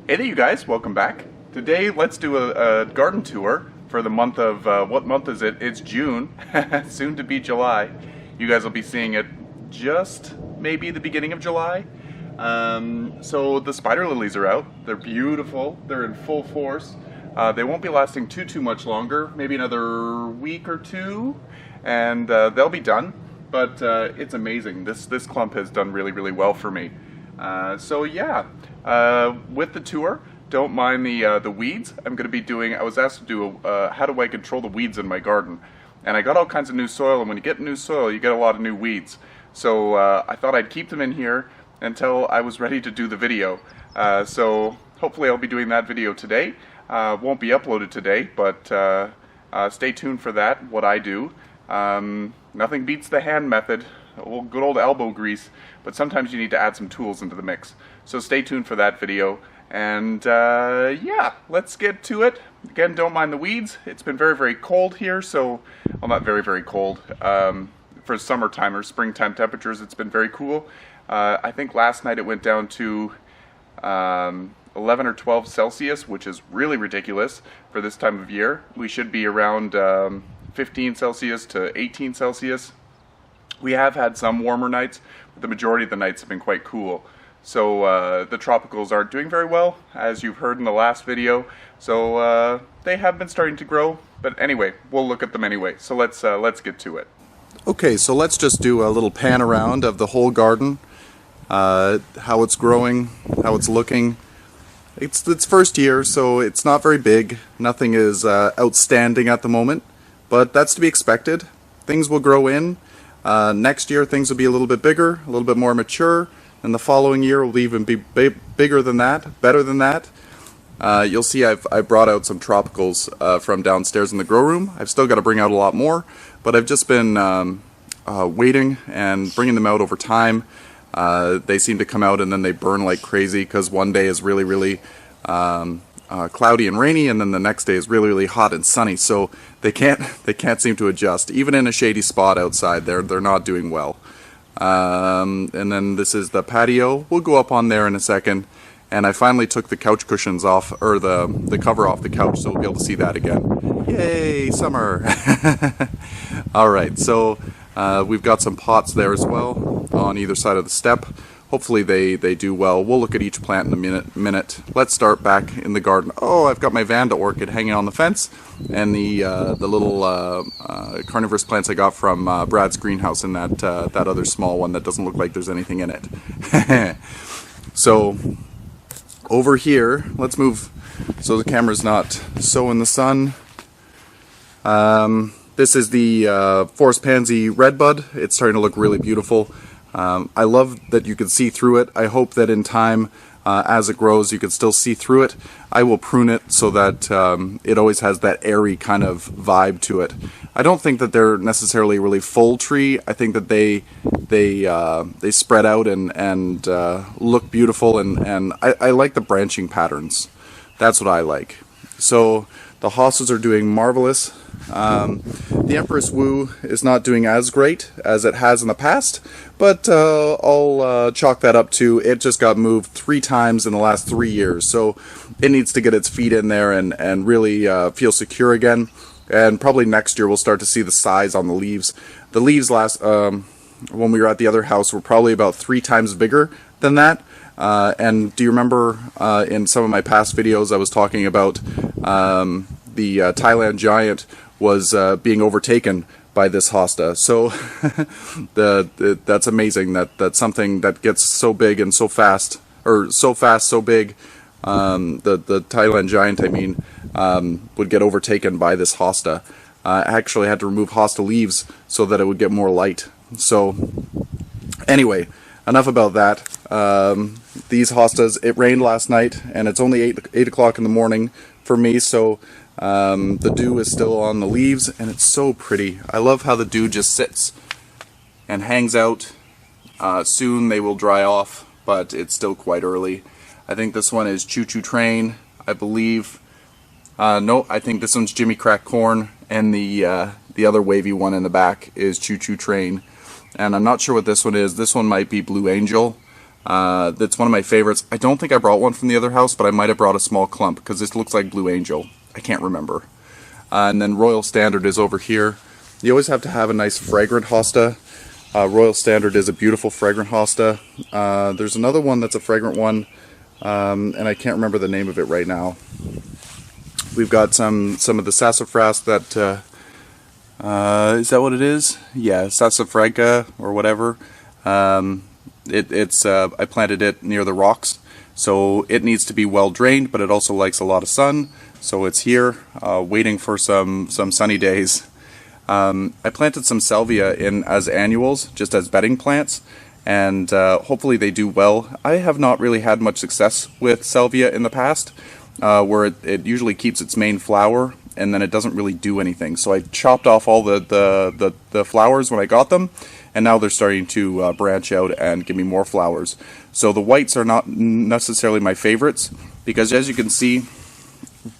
Hey there you guys, welcome back. Today let's do a garden tour for the month of, what month is it? It's June, soon to be July. You guys will be seeing it just maybe the beginning of July. So the spider lilies are out. They're beautiful, they're in full force. They won't be lasting too much longer, maybe another week or two, and they'll be done. But it's amazing. This clump has done really well for me. So yeah, with the tour, don't mind the weeds. I'm going to be doing, I was asked to do how do I control the weeds in my garden. And I got all kinds of new soil, and when you get new soil, you get a lot of new weeds. So I thought I'd keep them in here until I was ready to do the video. So hopefully I'll be doing that video today. Won't be uploaded today, but stay tuned for that, what I do. Nothing beats the hand method, good old elbow grease, but sometimes you need to add some tools into the mix. So stay tuned for that video, and yeah, let's get to it. Again, don't mind the weeds. It's been very cold here, so, well, not very cold. For summertime or springtime temperatures, it's been very cool. I think last night it went down to 11 or 12 Celsius, which is really ridiculous for this time of year. We should be around 15 Celsius to 18 Celsius. We have had some warmer nights, but the majority of the nights have been quite cool. So the tropicals aren't doing very well, as you've heard in the last video. So they have been starting to grow, but anyway, we'll look at them anyway. So let's get to it. Okay, so let's just do a little pan around of the whole garden, how it's growing, how it's looking. It's its first year, so it's not very big. Nothing is outstanding at the moment, but that's to be expected. Things will grow in. Next year things will be a little bit bigger, a little bit more mature, and the following year will even be bigger than that, better than that. You'll see I brought out some tropicals from downstairs in the grow room. I've still got to bring out a lot more, but I've just been waiting and bringing them out over time. They seem to come out and then they burn like crazy because one day is really cloudy and rainy, and then the next day is really hot and sunny. So they can't seem to adjust. Even in a shady spot outside, they're not doing well. And then this is the patio. We'll go up on there in a second. And I finally took the couch cushions off, or the cover off the couch, so we'll be able to see that again. Yay, summer! Alright, so we've got some pots there as well on either side of the step. Hopefully they do well. We'll look at each plant in a minute. Let's start back in the garden. Oh, I've got my Vanda orchid hanging on the fence, and the little carnivorous plants I got from Brad's greenhouse, and that other small one that doesn't look like there's anything in it. So over here, let's move so the camera's not so in the sun. This is the forest pansy redbud. It's starting to look really beautiful. I love that you can see through it. I hope that in time, as it grows, you can still see through it. I will prune it so that it always has that airy kind of vibe to it. I don't think that they're necessarily really full tree. I think that they spread out and look beautiful, and I like the branching patterns. That's what I like. So the hostas are doing marvelous. The Empress Wu is not doing as great as it has in the past, but I'll chalk that up to it just got moved 3 times in the last 3 years, so it needs to get its feet in there and really feel secure again. And probably next year we'll start to see the size on the leaves. The leaves last when we were at the other house were probably about 3 times bigger than that. And do you remember in some of my past videos I was talking about the Thailand giant was being overtaken by this hosta? So that's amazing that something that gets so big and so fast, or so fast, so big, the Thailand giant, I mean, would get overtaken by this hosta. I actually had to remove hosta leaves so that it would get more light. So anyway, enough about that. These hostas, it rained last night, and it's only 8 o'clock in the morning for me, so the dew is still on the leaves, and it's so pretty. I love how the dew just sits and hangs out. Soon they will dry off, but it's still quite early. I think this one is Choo Choo Train, I believe. No, I think this one's Jimmy Crack Corn, and the other wavy one in the back is Choo Choo Train. And I'm not sure what this one is. This one might be Blue Angel. That's one of my favorites. I don't think I brought one from the other house, but I might have brought a small clump because this looks like Blue Angel. I can't remember. And then Royal Standard is over here. You always have to have a nice fragrant hosta. Royal Standard is a beautiful fragrant hosta. There's another one that's a fragrant one, and I can't remember the name of it right now. We've got some of the sassafras that, is that what it is? Yeah, sassafranga or whatever. I planted it near the rocks, so it needs to be well drained, but it also likes a lot of sun, so it's here, waiting for some sunny days. I planted some salvia in as annuals, just as bedding plants, and hopefully they do well. I have not really had much success with salvia in the past, where it usually keeps its main flower, and then it doesn't really do anything. So I chopped off all the flowers when I got them, and now they're starting to branch out and give me more flowers. So the whites are not necessarily my favorites, because as you can see,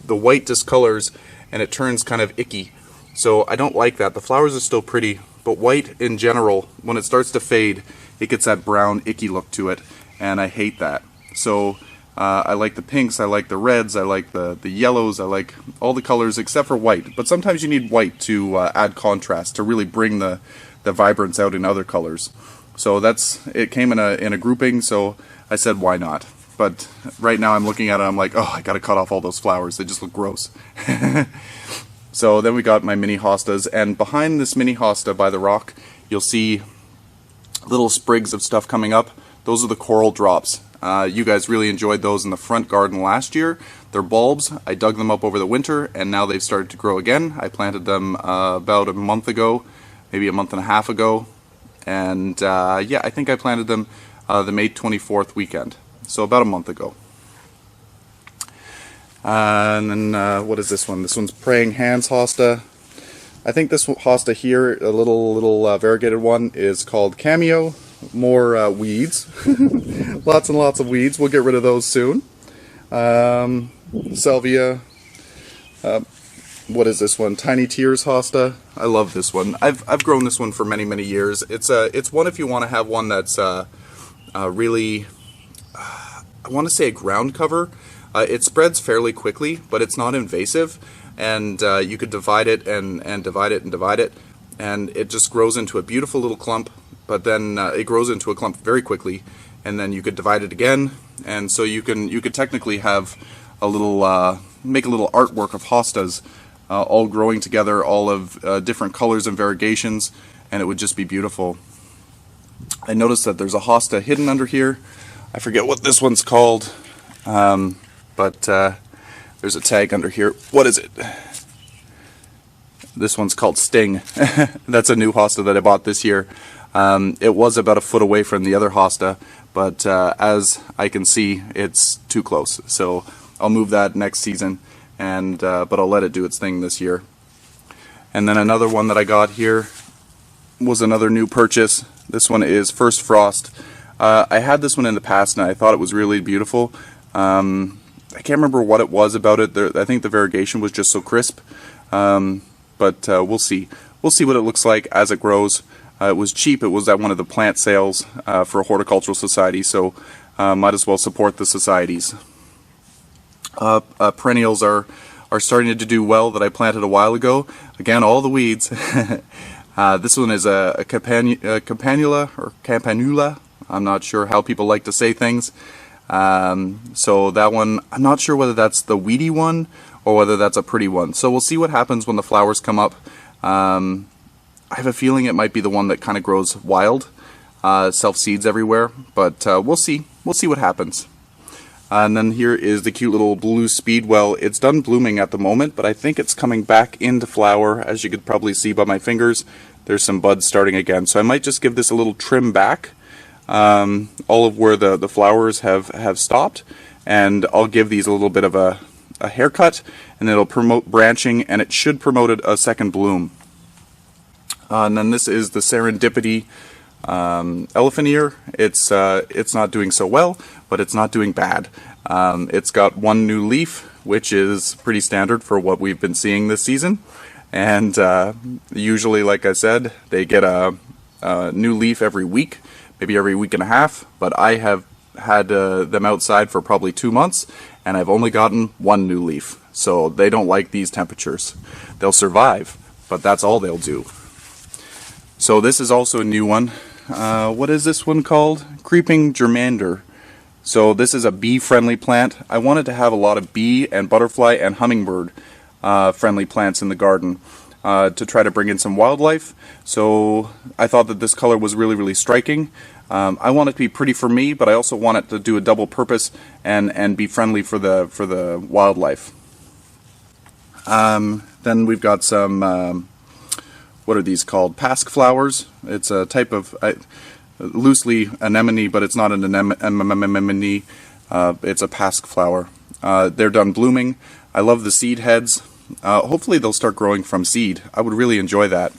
the white discolors and it turns kind of icky. So I don't like that. The flowers are still pretty, but white in general, when it starts to fade, it gets that brown icky look to it, and I hate that. So I like the pinks, I like the reds, I like the yellows, I like all the colors except for white. But sometimes you need white to add contrast, to really bring the vibrance out in other colors. So it came in a grouping, so I said why not. But right now I'm looking at it, I'm like, oh, I gotta cut off all those flowers, they just look gross. So then we got my mini hostas, and behind this mini hosta by the rock, you'll see little sprigs of stuff coming up. Those are the coral drops. You guys really enjoyed those in the front garden last year. They're bulbs. I dug them up over the winter, and now they've started to grow again. I planted them about a month ago, maybe a month and a half ago, and yeah, I think I planted them the May 24th weekend, so about a month ago. And then what is this one? This one's Praying Hands hosta. I think this hosta here, a little variegated one, is called Cameo. More weeds. Lots and lots of weeds. We'll get rid of those soon. Salvia. What is this one? Tiny Tears hosta. I love this one. I've grown this one for many years. It's one if you want to have one that's really, I want to say a ground cover. It spreads fairly quickly, but it's not invasive, and you could divide it and divide it and divide it, and it just grows into a beautiful little clump. But then it grows into a clump very quickly, and then you could divide it again, and so you could technically have a little make a little artwork of hostas, all growing together, all of different colors and variegations, and it would just be beautiful. I noticed that there's a hosta hidden under here. I forget what this one's called, but there's a tag under here. What is it? This one's called Sting. That's a new hosta that I bought this year. It was about a foot away from the other hosta, but as I can see, it's too close. So I'll move that next season, and but I'll let it do its thing this year. And then another one that I got here was another new purchase. This one is First Frost. I had this one in the past, and I thought it was really beautiful. I can't remember what it was about it. I think the variegation was just so crisp. But we'll see. We'll see what it looks like as it grows. It was cheap. It was at one of the plant sales for a horticultural society, so might as well support the societies. Perennials are starting to do well that I planted a while ago. Again, all the weeds. This one is a campanula or campanula. I'm not sure how people like to say things. So that one, I'm not sure whether that's the weedy one or whether that's a pretty one. So we'll see what happens when the flowers come up. I have a feeling it might be the one that kind of grows wild, self-seeds everywhere, but we'll see. We'll see what happens. And then here is the cute little blue speedwell. It's done blooming at the moment, but I think it's coming back into flower. As you could probably see by my fingers, there's some buds starting again. So I might just give this a little trim back, all of where the flowers have stopped, and I'll give these a little bit of a haircut, and it'll promote branching, and it should promote a second bloom. And then this is the Serendipity elephant ear. It's not doing so well, but it's not doing bad. It's got one new leaf, which is pretty standard for what we've been seeing this season. And usually, like I said, they get a new leaf every week, maybe every week and a half. But I have had them outside for probably 2 months, and I've only gotten one new leaf. So they don't like these temperatures. They'll survive, but that's all they'll do. So this is also a new one. What is this one called? Creeping Germander. So this is a bee-friendly plant. I wanted to have a lot of bee and butterfly and hummingbird friendly plants in the garden to try to bring in some wildlife. So I thought that this color was really, really striking. I want it to be pretty for me, but I also want it to do a double purpose and be friendly for the wildlife. Then we've got some, what are these called? Pasque flowers. It's a type of, loosely anemone, but it's not an anemone. It's a pasque flower. They're done blooming. I love the seed heads. Hopefully they'll start growing from seed. I would really enjoy that.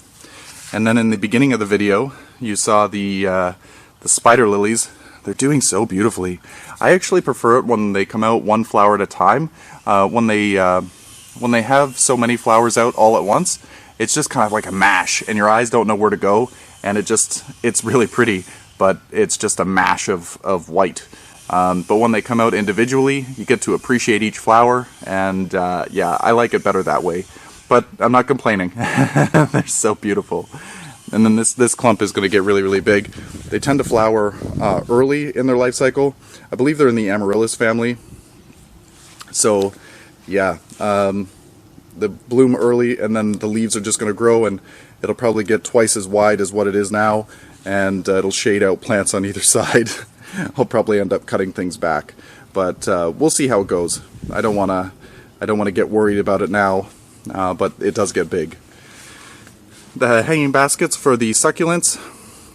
And then in the beginning of the video, you saw the spider lilies. They're doing so beautifully. I actually prefer it when they come out one flower at a time. When they have so many flowers out all at once, it's just kind of like a mash, and your eyes don't know where to go, and it's really pretty, but it's just a mash of white. But when they come out individually, you get to appreciate each flower, and yeah, I like it better that way. But I'm not complaining. They're so beautiful. And then this clump is going to get really, really big. They tend to flower early in their life cycle. I believe they're in the Amaryllis family. So yeah, they bloom early, and then the leaves are just going to grow, and it'll probably get twice as wide as what it is now, and it'll shade out plants on either side. I'll probably end up cutting things back, but we'll see how it goes. I don't want to get worried about it now, but it does get big. The hanging baskets for the succulents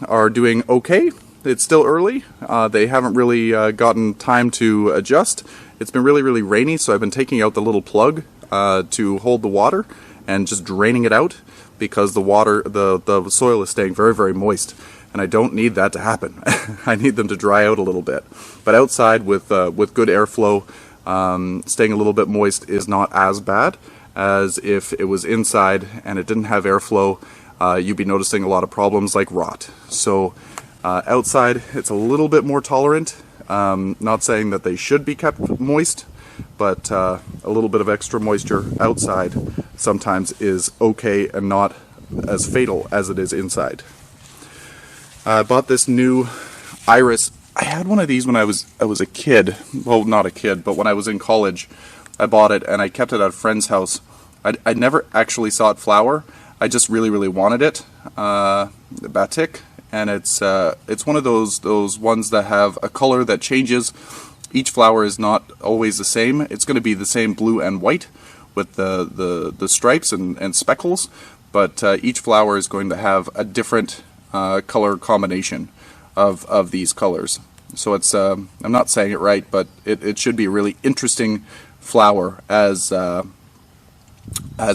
are doing okay. It's still early. They haven't really gotten time to adjust. It's been really, really rainy, so I've been taking out the little plug to hold the water and just draining it out, because the soil is staying very, very moist, and I don't need that to happen. I need them to dry out a little bit. But outside with good airflow, staying a little bit moist is not as bad as if it was inside and it didn't have airflow. You'd be noticing a lot of problems like rot. So outside it's a little bit more tolerant. Not saying that they should be kept moist, but a little bit of extra moisture outside sometimes is okay and not as fatal as it is inside. I bought this new iris. I had one of these when I was a kid. Well, not a kid, but when I was in college, I bought it and I kept it at a friend's house. I never actually saw it flower. I just really, really wanted it. The batik, and it's one of those ones that have a color that changes. Each flower is not always the same. It's going to be the same blue and white with the stripes and speckles, but each flower is going to have a different color combination of these colors. So it's I'm not saying it right, but it should be a really interesting flower as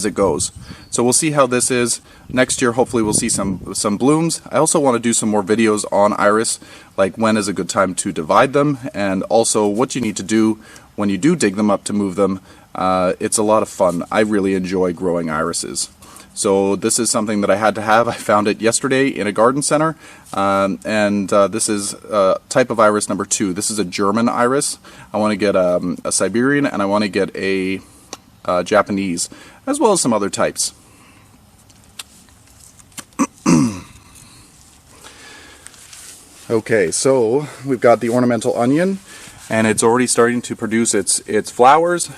it goes. So we'll see how this is. Next year hopefully we'll see some blooms. I also want to do some more videos on iris, like when is a good time to divide them, and also what you need to do when you do dig them up to move them. It's a lot of fun. I really enjoy growing irises. So this is something that I had to have. I found it yesterday in a garden center, and this is type of iris number 2. This is a German iris. I want to get a Siberian, and I want to get a Japanese, as well as some other types. Okay, so we've got the ornamental onion, and it's already starting to produce its flowers,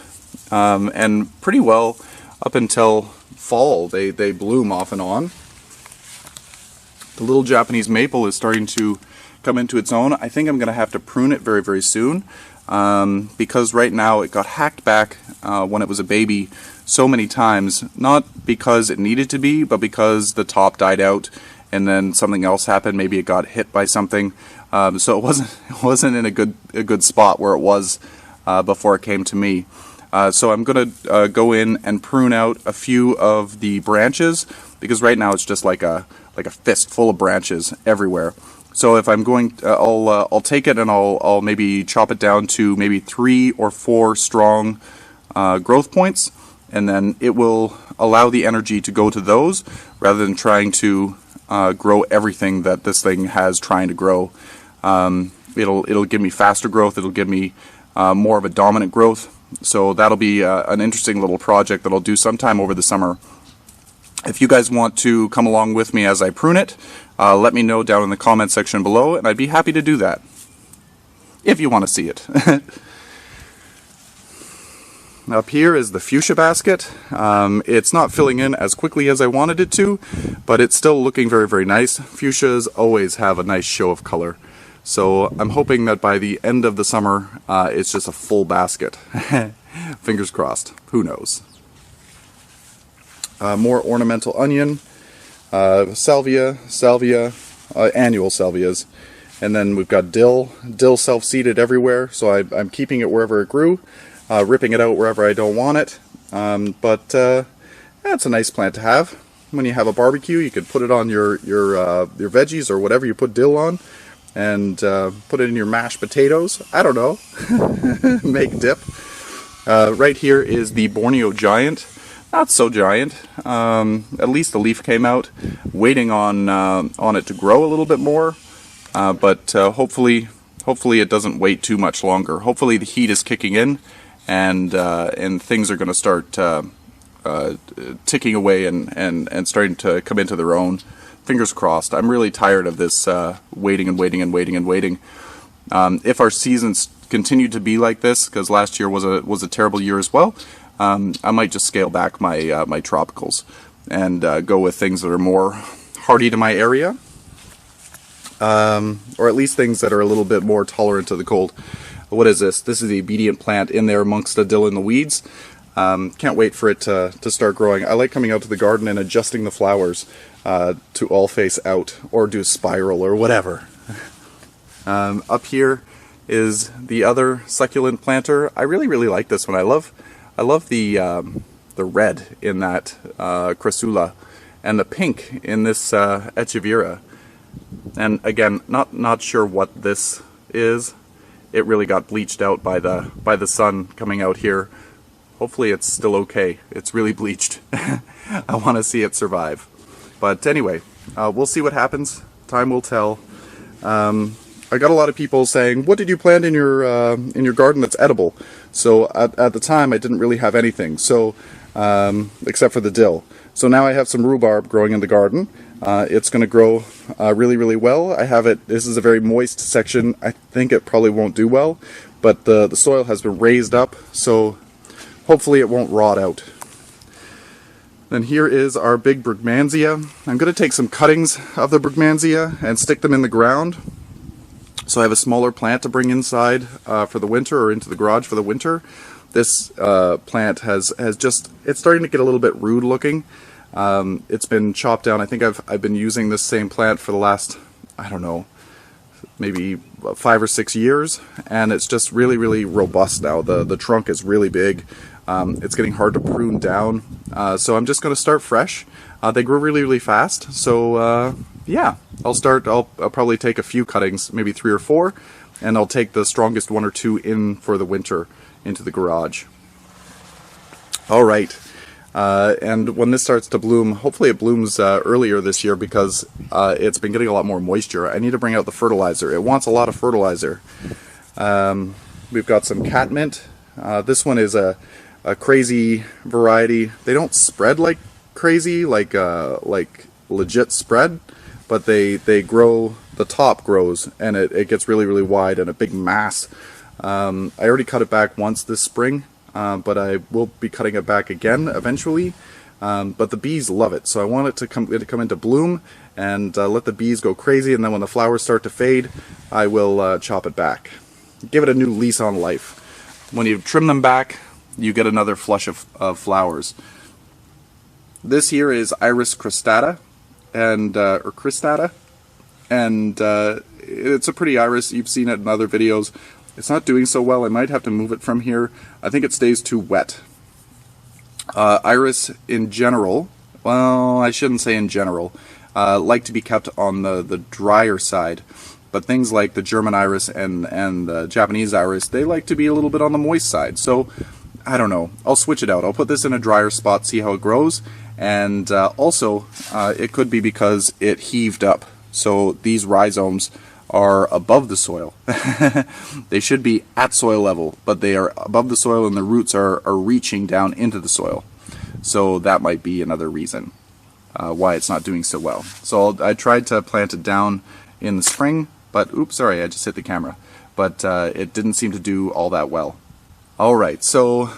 and pretty well up until fall they bloom off and on. The little Japanese maple is starting to come into its own. I think I'm going to have to prune it very, very soon, because right now it got hacked back when it was a baby so many times, not because it needed to be, but because the top died out and then something else happened. Maybe it got hit by something, so it wasn't in a good spot where it was before it came to me. So I'm going to go in and prune out a few of the branches, because right now it's just like a fist full of branches everywhere. So if I'm going, I'll take it and I'll maybe chop it down to maybe 3 or 4 strong growth points, and then it will allow the energy to go to those rather than trying to grow everything that this thing has trying to grow. it'll give me faster growth. It'll give me more of a dominant growth. So that'll be an interesting little project that I'll do sometime over the summer. If you guys want to come along with me as I prune it, let me know down in the comment section below, and I'd be happy to do that, if you want to see it. Up here is the fuchsia basket. It's not filling in as quickly as I wanted it to, but it's still looking very, very nice. Fuchsias always have a nice show of color. So I'm hoping that by the end of the summer, it's just a full basket. Fingers crossed. Who knows? More ornamental onion, salvia, annual salvias, and then we've got dill self-seeded everywhere, so I'm keeping it wherever it grew, ripping it out wherever I don't want it, but it's a nice plant to have. When you have a barbecue, you could put it on your veggies or whatever you put dill on, and put it in your mashed potatoes. I don't know. Make dip. Right here is the Borneo Giant. Not so giant. At least the leaf came out. Waiting on it to grow a little bit more, but hopefully it doesn't wait too much longer. Hopefully the heat is kicking in, and things are going to start ticking away and starting to come into their own. Fingers crossed. I'm really tired of this waiting and waiting and waiting and waiting. If our seasons continue to be like this, because last year was a terrible year as well, I might just scale back my my tropicals and go with things that are more hardy to my area, or at least things that are a little bit more tolerant to the cold. What is this? This is the obedient plant in there amongst the dill and the weeds. Can't wait for it to start growing. I like coming out to the garden and adjusting the flowers to all face out, or do spiral or whatever. Up here is the other succulent planter. I really like this one. I love the red in that crassula, and the pink in this echevera. And again, not sure what this is. It really got bleached out by the sun coming out here. Hopefully it's still okay. It's really bleached. I want to see it survive. But anyway, we'll see what happens. Time will tell. I got a lot of people saying, "What did you plant in your garden that's edible?" So at the time, I didn't really have anything. So except for the dill. So now I have some rhubarb growing in the garden. It's going to grow really well. I have it. This is a very moist section. I think it probably won't do well, but the soil has been raised up, so hopefully it won't rot out. Then here is our big Brugmansia. I'm going to take some cuttings of the Brugmansia and stick them in the ground. So I have a smaller plant to bring inside for the winter, or into the garage for the winter. This plant has just, it's starting to get a little bit rude looking. It's been chopped down. I think I've been using this same plant for the last, I don't know, maybe 5 or 6 years, and it's just really robust now. The trunk is really big. It's getting hard to prune down, so I'm just going to start fresh. They grow really fast, so yeah, I'll probably take a few cuttings, maybe 3 or 4, and I'll take the strongest 1 or 2 in for the winter into the garage. Alright, and when this starts to bloom, hopefully it blooms earlier this year, because it's been getting a lot more moisture. I need to bring out the fertilizer. It wants a lot of fertilizer. We've got some Catmint. This one is a crazy variety. They don't spread like crazy, like legit spread, but they grow, the top grows, and it gets really wide and a big mass. I already cut it back once this spring, but I will be cutting it back again eventually. But the bees love it, so I want it to come into bloom and let the bees go crazy, and then when the flowers start to fade, I will chop it back. Give it a new lease on life. When you trim them back, you get another flush of flowers. This here is Iris cristata, and or cristata, and it's a pretty iris. You've seen it in other videos. It's not doing so well. I might have to move it from here. I think it stays too wet. Iris in general, well, I shouldn't say in general, like to be kept on the drier side. But things like the German iris and the Japanese iris, they like to be a little bit on the moist side. So, I don't know. I'll switch it out. I'll put this in a drier spot, see how it grows. And also, it could be because it heaved up. So these rhizomes are above the soil. They should be at soil level, but they are above the soil and the roots are reaching down into the soil. So that might be another reason why it's not doing so well. So I tried to plant it down in the spring, but oops, sorry, I just hit the camera. But it didn't seem to do all that well. Alright, so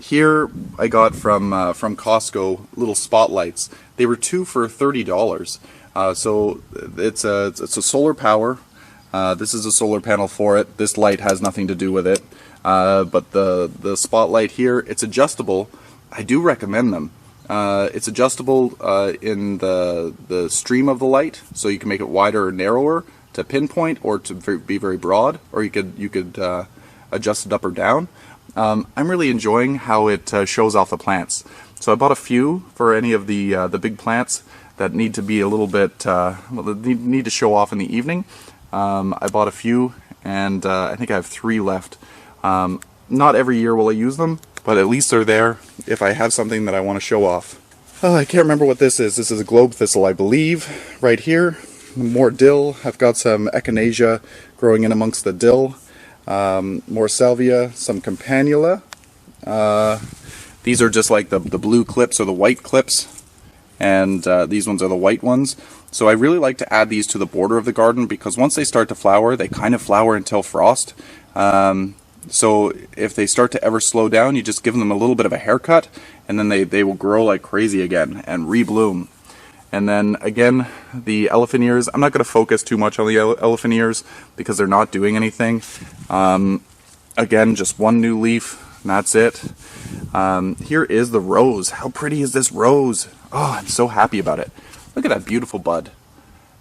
here I got from Costco little spotlights. They were 2 for $30. So it's a solar power. This is a solar panel for it. This light has nothing to do with it. But the spotlight here, it's adjustable. I do recommend them. It's adjustable in the stream of the light, so you can make it wider or narrower to pinpoint, or to be very broad, or you could adjust it up or down. I'm really enjoying how it shows off the plants. So I bought a few for any of the big plants that need to be a little bit need to show off in the evening. I bought a few, and I think I have 3 left. Not every year will I use them, but at least they're there if I have something that I want to show off. Oh, I can't remember what this is. This is a globe thistle, I believe. Right here, more dill. I've got some echinacea growing in amongst the dill. More salvia, some campanula. These are just like the blue clips or the white clips, and these ones are the white ones. So I really like to add these to the border of the garden, because once they start to flower, they kind of flower until frost. So if they start to ever slow down, you just give them a little bit of a haircut, and then they will grow like crazy again and rebloom. And then again, the elephant ears, I'm not going to focus too much on the elephant ears because they're not doing anything. Again, just 1 new leaf, and that's it. Here is the rose. How pretty is this rose? Oh, I'm so happy about it. Look at that beautiful bud.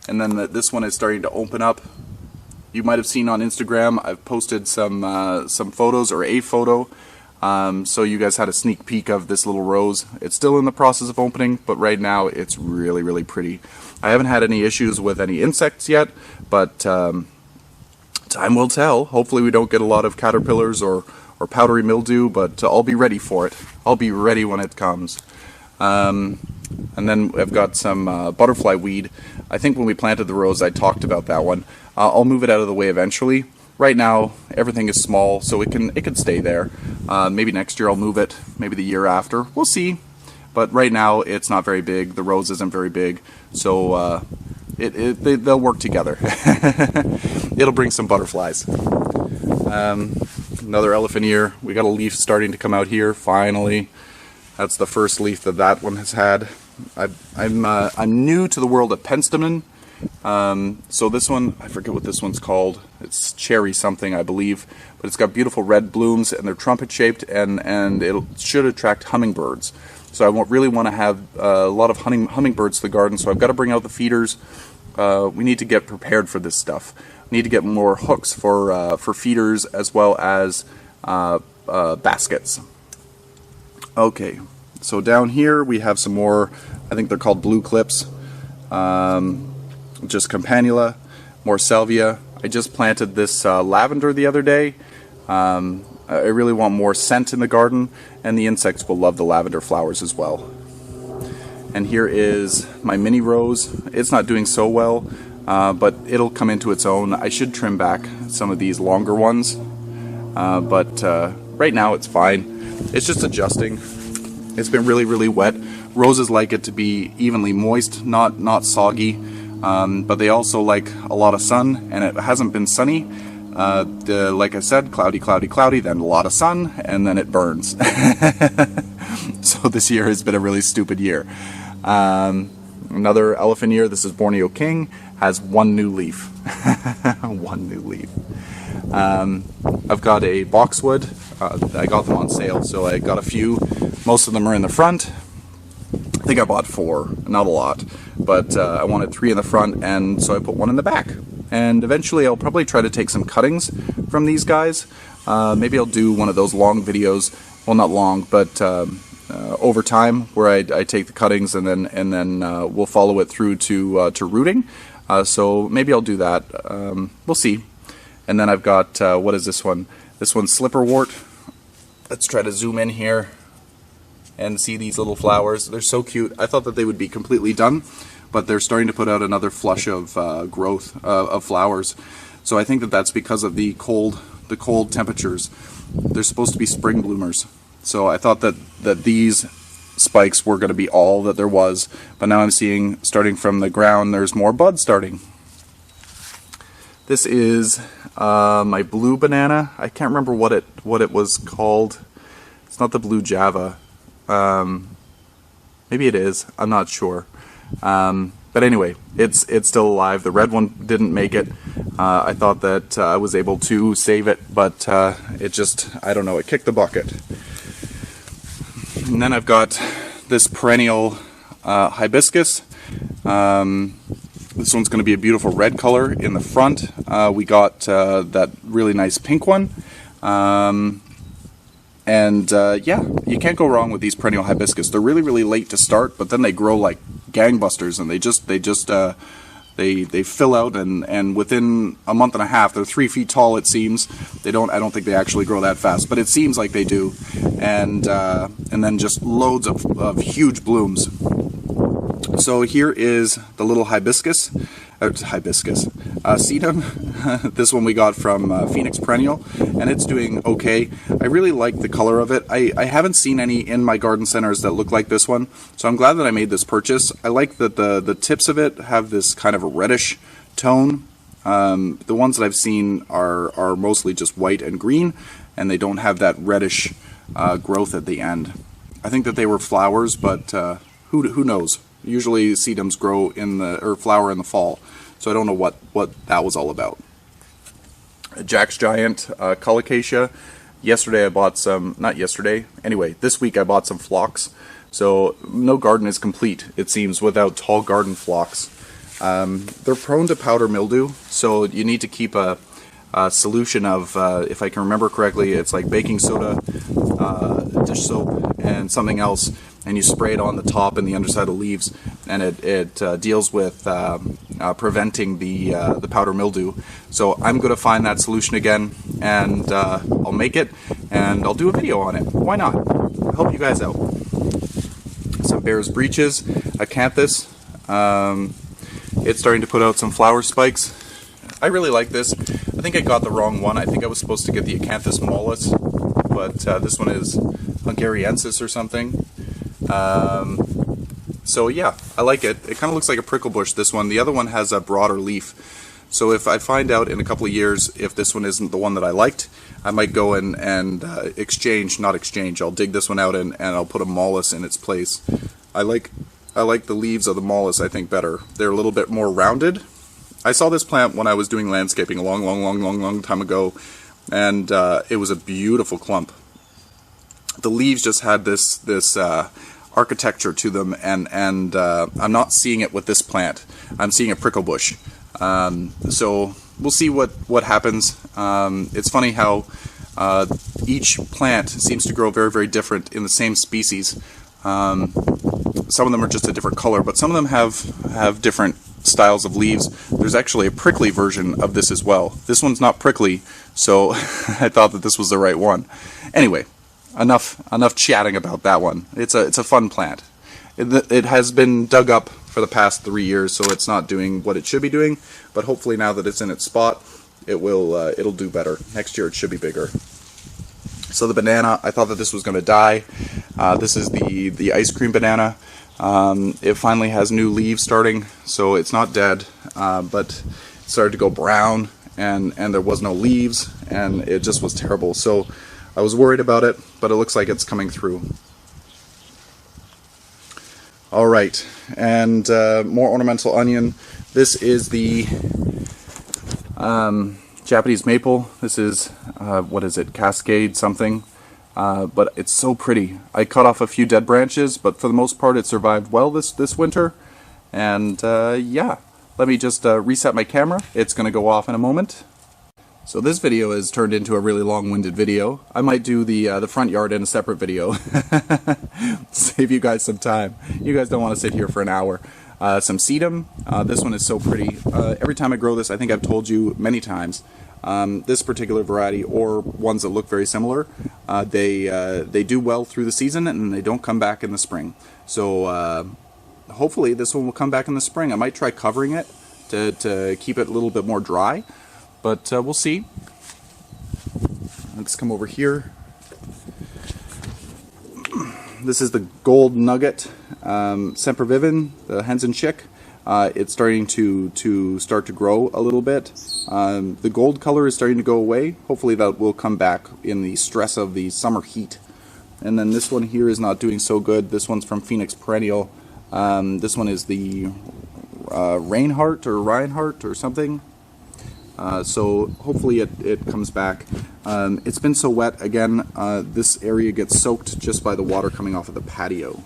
And then this one is starting to open up. You might have seen on Instagram, I've posted some photos, or a photo, so you guys had a sneak peek of this little rose. It's still in the process of opening, but right now it's really, really pretty. I haven't had any issues with any insects yet, but time will tell. Hopefully we don't get a lot of caterpillars or powdery mildew, but I'll be ready for it. I'll be ready when it comes. And then I've got some butterfly weed. I think when we planted the rose, I talked about that one. I'll move it out of the way eventually. Right now, everything is small, so it can stay there. Maybe next year I'll move it. Maybe the year after. We'll see. But right now, it's not very big. The rose isn't very big, so they'll work together. It'll bring some butterflies. Another elephant ear. We got a leaf starting to come out here. Finally, that's the first leaf that one has had. I'm new to the world of penstemon. So this one, I forget what this one's called. It's cherry something, I believe, but it's got beautiful red blooms, and they're trumpet shaped, and it should attract hummingbirds. So I really want to have a lot of hummingbirds to the garden, so I've got to bring out the feeders. We need to get prepared for this stuff. We need to get more hooks for feeders, as well as baskets. Okay, so down here we have some more, I think they're called blue clips. Just campanula, more salvia. I just planted this lavender the other day. I really want more scent in the garden, and the insects will love the lavender flowers as well. And here is my mini rose. It's not doing so well, but it'll come into its own. I should trim back some of these longer ones, but right now it's fine. It's just adjusting. It's been really, really wet. Roses like it to be evenly moist, not soggy. But they also like a lot of sun, and it hasn't been sunny. Like I said, cloudy, cloudy, cloudy, then a lot of sun, and then it burns. So this year has been a really stupid year. Another elephant ear, this is Borneo King, has 1 new leaf. 1 new leaf. I've got a Boxwood. I got them on sale, so I got a few. Most of them are in the front. I think I bought 4, not a lot, but I wanted 3 in the front, and so I put 1 in the back. And eventually I'll probably try to take some cuttings from these guys. Maybe I'll do one of those long videos, well, not long, but over time, where I take the cuttings and then we'll follow it through to rooting. So maybe I'll do that. We'll see. And then I've got what is this one? This one's slipperwort. Let's try to zoom in here and see these little flowers. They're so cute. I thought that they would be completely done but they're starting to put out another flush of growth of flowers. So I think that that's because of the cold temperatures. They're supposed to be spring bloomers. So I thought that these spikes were going to be all that there was, but now I'm seeing, starting from the ground, there's more buds starting. This is my blue banana. I can't remember what it was called. It's not the blue Java. Maybe it is. I'm not sure. But anyway, it's still alive. The red one didn't make it. I thought that I was able to save it, but it just, I don't know, it kicked the bucket. And then I've got this perennial hibiscus. This one's going to be a beautiful red color in the front. We got that really nice pink one. Yeah, you can't go wrong with these perennial hibiscus. They're really, really late to start, but then they grow like gangbusters, and they fill out, and within a month and a half, they're 3 feet tall. It seems. I don't think they actually grow that fast, but it seems like they do. And then just loads of huge blooms. So here is the little hibiscus, Sedum. This one we got from Phoenix Perennial, and it's doing okay. I really like the color of it. I haven't seen any in my garden centers that look like this one, so I'm glad that I made this purchase. I like that the tips of it have this kind of a reddish tone. The ones that I've seen are mostly just white and green, and they don't have that reddish growth at the end. I think that they were flowers, but who knows? Usually sedums grow flower in the fall, so I don't know what that was all about. Jack's Giant Colocasia. Yesterday I bought some, not yesterday, anyway, this week I bought some phlox. So no garden is complete, it seems, without tall garden phlox. They're prone to powder mildew, so you need to keep a solution of, if I can remember correctly, it's like baking soda, dish soap, and something else, and you spray it on the top and the underside of leaves, and it deals with preventing the powder mildew. So I'm going to find that solution again, and I'll make it, and I'll do a video on it. Why not? I'll help you guys out. Some Bear's Breeches, Acanthus. It's starting to put out some flower spikes. I really like this. I think I got the wrong one. I think I was supposed to get the Acanthus mollis, but this one is Hungariensis or something. So yeah, I like it. It kind of looks like a prickle bush, this one. The other one has a broader leaf. So if I find out in a couple of years if this one isn't the one that I liked, I might go and I'll dig this one out and I'll put a mollis in its place. I like the leaves of the mollis, I think, better. They're a little bit more rounded. I saw this plant when I was doing landscaping a long time ago, and it was a beautiful clump. The leaves just had this architecture to them, and I'm not seeing it with this plant. I'm seeing a prickle bush. So we'll see what happens. It's funny how each plant seems to grow very, very different in the same species. Some of them are just a different color, but some of them have different styles of leaves. There's actually a prickly version of this as well. This one's not prickly, so I thought that this was the right one. Anyway, enough chatting about that one. It's a fun plant. It has been dug up for the past 3 years, so it's not doing what it should be doing, but hopefully now that it's in its spot, it'll do better. Next year it should be bigger. So the banana, I thought that this was going to die. This is the ice cream banana. It finally has new leaves starting, so it's not dead, but it started to go brown, and there was no leaves, and it just was terrible. So I was worried about it, but it looks like it's coming through. Alright, and more ornamental onion. This is the Japanese maple. This is, what is it, Cascade something. But it's so pretty. I cut off a few dead branches, but for the most part it survived well this winter. And yeah, let me just reset my camera. It's going to go off in a moment. So this video has turned into a really long-winded video. I might do the front yard in a separate video. Save you guys some time. You guys don't want to sit here for an hour. Some sedum. This one is so pretty. Every time I grow this, I think I've told you many times, this particular variety, or ones that look very similar, they do well through the season and they don't come back in the spring. So hopefully this one will come back in the spring. I might try covering it to keep it a little bit more dry, but we'll see. Let's come over here. This is the gold nugget sempervivin, the hens and chick. It's starting to grow a little bit. The gold color is starting to go away. Hopefully that will come back in the stress of the summer heat. And then this one here is not doing so good. This one's from Phoenix Perennial. This one is the Reinhardt or something. So hopefully it comes back. It's been so wet again. This area gets soaked just by the water coming off of the patio.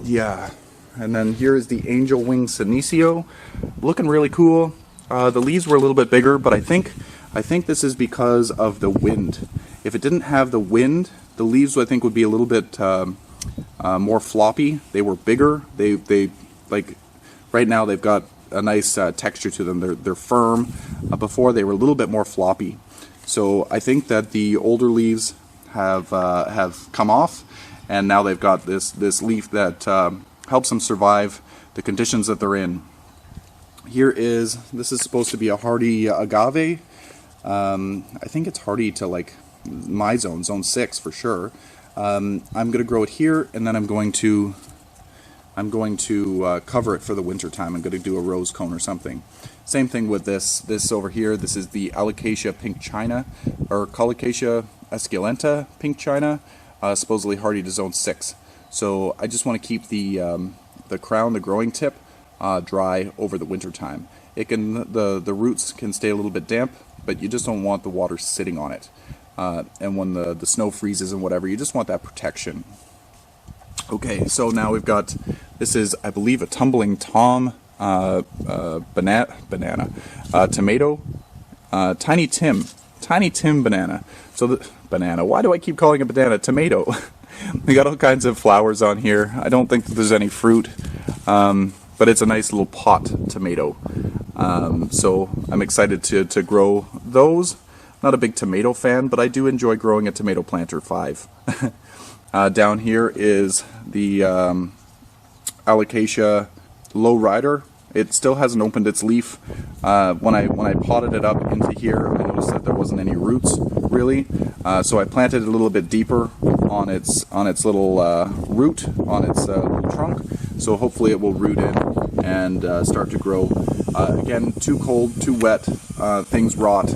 Yeah. And then here is the angel wing senecio, looking really cool. The leaves were a little bit bigger, but I think this is because of the wind. If it didn't have the wind, the leaves I think would be a little bit more floppy. They were bigger. They like right now they've got a nice texture to them. They're firm. Before they were a little bit more floppy. So I think that the older leaves have come off, and now they've got this leaf that helps them survive the conditions that they're in. This is supposed to be a hardy agave. I think it's hardy to like my zone 6 for sure. I'm going to grow it here, and then I'm going to cover it for the winter time. I'm going to do a rose cone or something. Same thing with this over here. This is the Alocasia pink china, or Colocasia esculenta pink china, supposedly hardy to zone 6. So I just want to keep the crown, the growing tip, dry over the winter time. The roots can stay a little bit damp, but you just don't want the water sitting on it. And when the snow freezes and whatever, you just want that protection. Okay, so now we've got, this is, I believe, a tumbling Tom banana, tomato, Tiny Tim banana. So the banana, why do I keep calling it banana? Tomato. We got all kinds of flowers on here. I don't think that there's any fruit, but it's a nice little pot tomato. So I'm excited to grow those. Not a big tomato fan, but I do enjoy growing a tomato planter 5. Down here is the Alocasia lowrider. It still hasn't opened its leaf. When I potted it up into here, I noticed that there wasn't any roots really. So I planted it a little bit deeper on its little root, on its little trunk. So hopefully it will root in and start to grow. Again, too cold, too wet, things rot.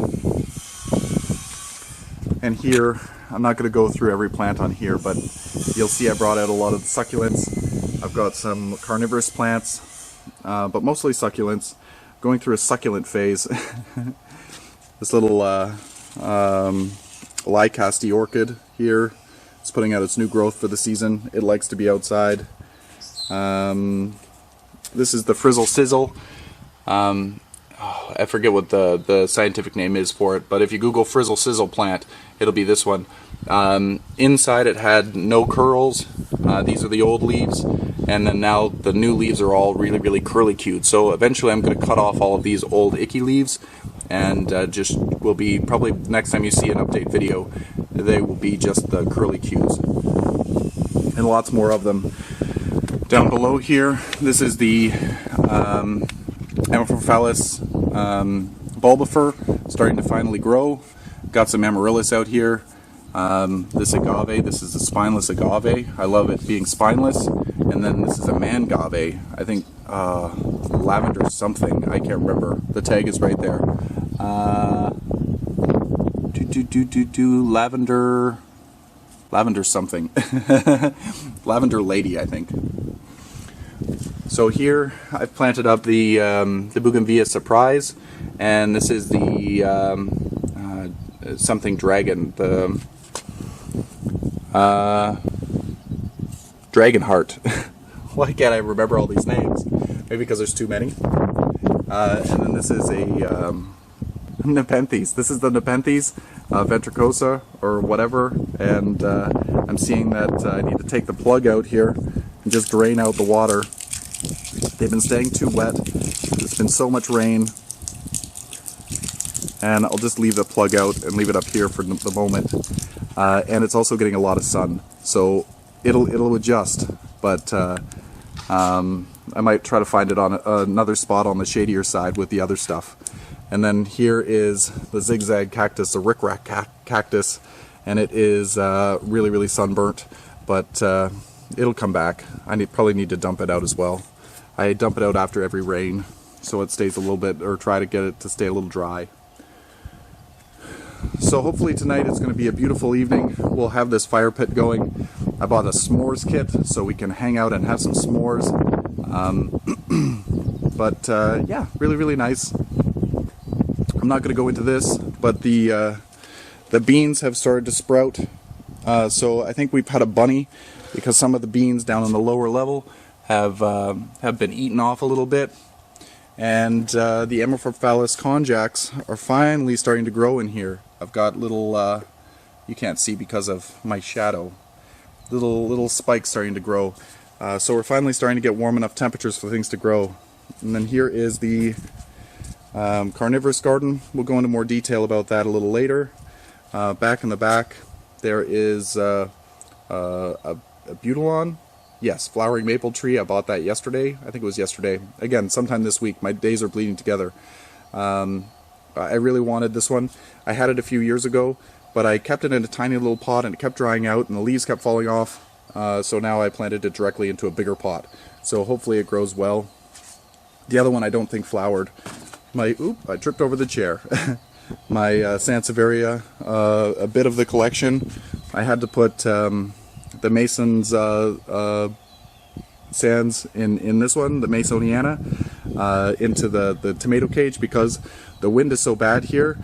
And here, I'm not going to go through every plant on here, but you'll see I brought out a lot of the succulents. I've got some carnivorous plants, but mostly succulents. Going through a succulent phase. This little Lycaste orchid here is putting out its new growth for the season. It likes to be outside. This is the frizzle sizzle. I forget what the scientific name is for it, but if you Google frizzle sizzle plant, it'll be this one. Inside it had no curls. These are the old leaves, and then now the new leaves are all really, really curly-cued. So eventually I'm going to cut off all of these old icky leaves, and just will be, probably next time you see an update video, they will be just the curly-cues. And lots more of them. Down below here, this is the Amorphophallus bulbifer, starting to finally grow. Got some amaryllis out here. This agave, this is a spineless agave. I love it being spineless. And then this is a mangave. I think lavender something. I can't remember. The tag is right there. Lavender something. Lavender lady, I think. So here I've planted up the Bougainvillea surprise, and this is the something dragon, the dragon heart. Why can't I remember all these names? Maybe because there's too many. And then this is a Nepenthes. This is the Nepenthes ventricosa or whatever, and I'm seeing that I need to take the plug out here and just drain out the water. They've been staying too wet. There's been so much rain, and I'll just leave the plug out and leave it up here for the moment. And it's also getting a lot of sun, so it'll adjust. but I might try to find it on another spot on the shadier side with the other stuff. And then here is the zigzag cactus, the rickrack cactus, and it is really, really sunburnt, but it'll come back. I probably need to dump it out as well. I dump it out after every rain, so it stays a little bit, or try to get it to stay a little dry. So hopefully tonight it's going to be a beautiful evening. We'll have this fire pit going. I bought a s'mores kit so we can hang out and have some s'mores. Yeah, really, really nice. I'm not going to go into this, but the beans have started to sprout. So I think we've had a bunny, because some of the beans down on the lower level have been eaten off a little bit. And the Amorphophallus conjax are finally starting to grow in here. I've got little, you can't see because of my shadow, little spikes starting to grow. So we're finally starting to get warm enough temperatures for things to grow. And then here is the carnivorous garden. We'll go into more detail about that a little later. Back in the back there is a butylon. Yes, flowering maple tree. I bought that yesterday. I think it was yesterday. Again, sometime this week. My days are bleeding together. I really wanted this one. I had it a few years ago, but I kept it in a tiny little pot and it kept drying out and the leaves kept falling off. So now I planted it directly into a bigger pot. So hopefully it grows well. The other one I don't think flowered. I tripped over the chair. My Sansevieria, a bit of the collection. I had to put the Mason's sands in this one, the Masoniana, into the tomato cage, because the wind is so bad here.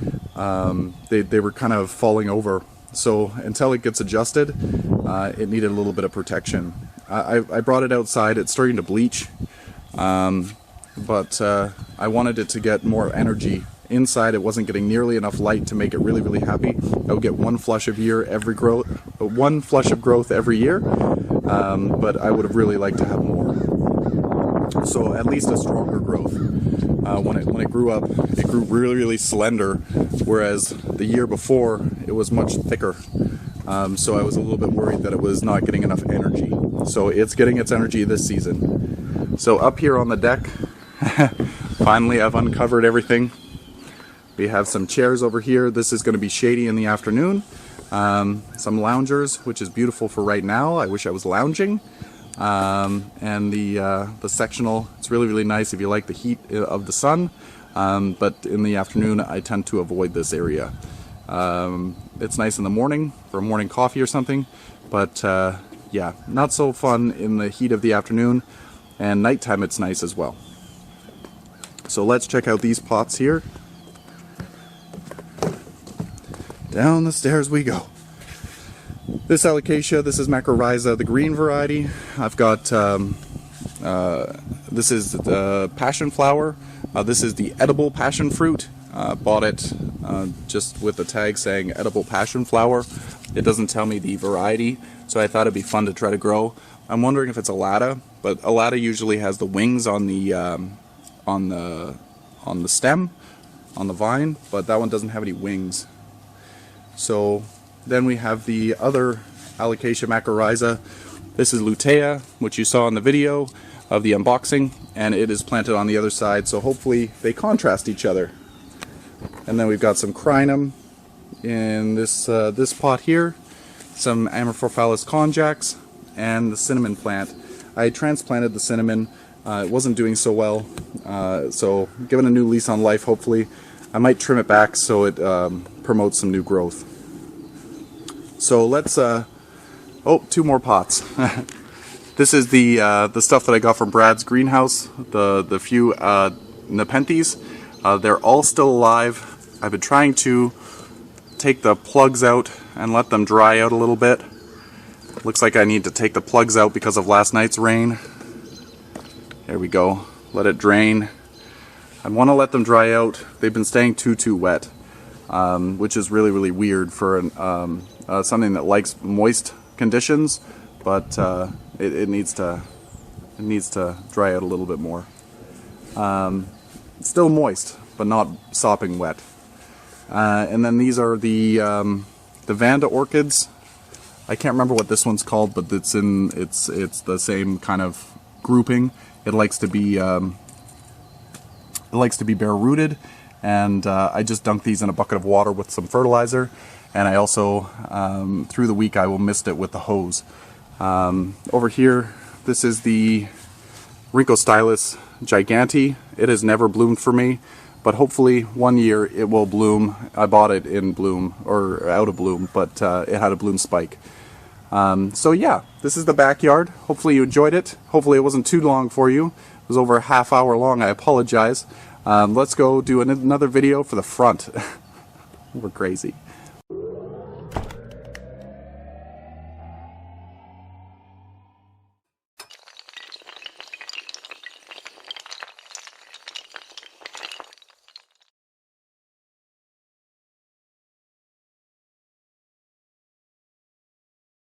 They were kind of falling over. So until it gets adjusted, it needed a little bit of protection. I brought it outside. It's starting to bleach, but I wanted it to get more energy. Inside it wasn't getting nearly enough light to make it really, really happy. I would get one flush of growth every year, but I would have really liked to have more. So at least a stronger growth. When it grew up, it grew really, really slender, whereas the year before it was much thicker. So I was a little bit worried that it was not getting enough energy. So it's getting its energy this season. So up here on the deck, finally I've uncovered everything. We have some chairs over here. This is going to be shady in the afternoon. Some loungers, which is beautiful for right now. I wish I was lounging. And the sectional, it's really, really nice if you like the heat of the sun. But in the afternoon, I tend to avoid this area. It's nice in the morning for a morning coffee or something. But yeah, not so fun in the heat of the afternoon. And nighttime, it's nice as well. So let's check out these pots here. Down the stairs we go. This alocasia, this is Macrorrhiza, the green variety. I've got, this is the passion flower. This is the edible passion fruit. Bought it just with the tag saying edible passion flower. It doesn't tell me the variety, so I thought it'd be fun to try to grow. I'm wondering if it's Alata, but Alata usually has the wings on the stem, on the vine, but that one doesn't have any wings. So then we have the other Alocasia macrorrhiza. This is Lutea, which you saw in the video of the unboxing, and it is planted on the other side, so hopefully they contrast each other. And then we've got some crinum in this pot here, some Amorphophallus conjax, and the cinnamon plant. I transplanted the cinnamon. It wasn't doing so well, so given a new lease on life, hopefully. I might trim it back so it promotes some new growth. So let's, two more pots. This is the stuff that I got from Brad's greenhouse, the few Nepenthes. They're all still alive. I've been trying to take the plugs out and let them dry out a little bit. Looks like I need to take the plugs out because of last night's rain. There we go. Let it drain. I want to let them dry out. They've been staying too wet, which is really, really weird for something that likes moist conditions, but it needs to dry out a little bit more. It's still moist, but not sopping wet. And then these are the Vanda orchids. I can't remember what this one's called, but it's the same kind of grouping. It likes to be bare rooted, and I just dunk these in a bucket of water with some fertilizer, and I also through the week I will mist it with the hose. Over here, this is the Rhynkostylus gigantea. It has never bloomed for me, but hopefully one year it will bloom. I bought it in bloom, or out of bloom, but it had a bloom spike. So yeah, this is the backyard. Hopefully you enjoyed it. Hopefully it wasn't too long for you. It was over a half hour long. I apologize. Let's go do another video for the front. We're crazy.